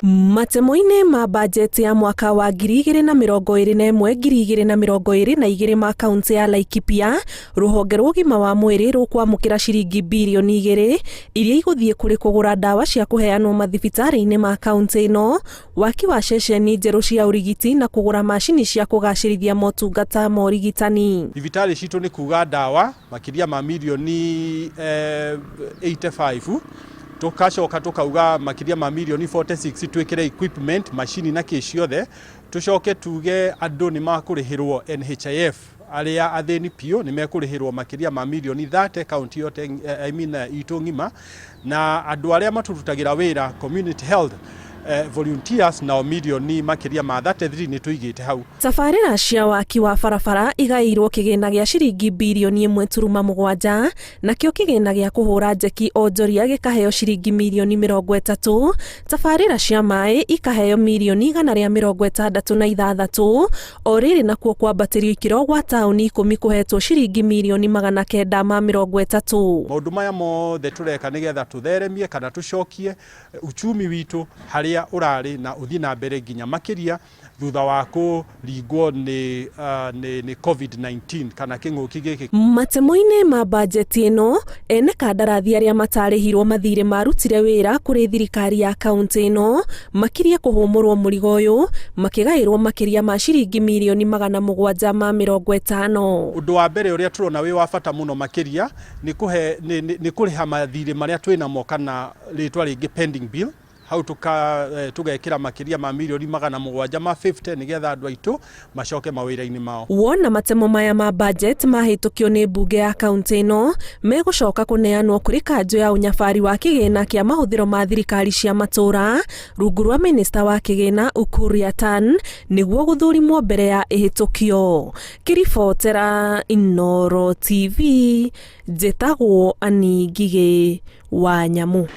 Matemoine ma budget ya mwaka wa 2021-2022 ma kaunti ya Laikipia, ruhonge rwa ũgima wa mwĩrĩ rũkwamũkĩra ciringi bilioni 2 iria igũthiĩ kũrĩ kũgũra ndawa cia kũheanwo mathibitarĩ-inĩ ma kaunti ĩno, waki wa ceceni njerũ cia ũrigiti na kũgũra macini cia kũgacĩrithia motungata ma ũrigitani. Thibitarĩ citũ nĩ kuga ndawa makĩria ma milioni 85, tukacoka tukauga makiria ma milioni 46 twikire equipment machine na ciothe, tucoke tuge andu ni makurihirwo NHIF aria atheni pio ni mekurihirwo makiria ma milioni 30 county yote itu ngima, na andu aria maturutagira wira community health volunteers na milioni makiria ma 33 ni tuigite hau. Tabarĩra cia waki wa barabara igairwo kĩgĩna gĩa ciringi bilioni 1.7, nakĩo kĩgĩna gĩa kũhũra njeki onjoria gĩkaheo ciringi milioni 30, tabarĩra cia maĩ ikaheo milioni 166, o rĩrĩ nakuo kwambatĩrio ikĩro gwa taũni 10 kũhetwo ciringi milioni 930. Maũndũ maya mothe tũreka nĩgetha tũtheremie kana tũcokie uchumi witũ harĩa urari na uthi na mbere nginya makiria thutha wa kũringwo ni COVID-19 kana kĩng'ũki gĩkĩ. Matemoine ma budget ĩno, ene kandarathi arĩa matarĩhirwo mathirĩ marutire wĩra kũrĩ thirikari ya kaunti ĩno makirie kũhũmũrwo mũrigo ũyũ, makĩgaĩrwo makiria ma ciringi milioni 750. Ũndũ wa mbere ũrĩa tũrona wĩ wa bata mũno makiria nĩ kũrĩha mathirĩ marĩa twĩnamo kana rĩtwa rĩngĩ pending bill. Hau tugekira makiria ma milioni 750 nigetha andu aitu macoke mawira-ini mao. Wona matemo maya ma budget mahĩtũkio nĩ mbunge ya kaunti ĩno megũcoka kũneanwo kũrĩ kanjũ ya ũnyabari wa kĩgĩna kĩa mahũthĩro ma thirikari cia matũra rungu rwa minista wa kĩgĩna Ukur Yatan nĩguo gũthũrimwo mbere ya ĩhĩtũkio. Kĩribotera Inooro TV, njĩtagwo Ani Ngigĩ wa Nyamu.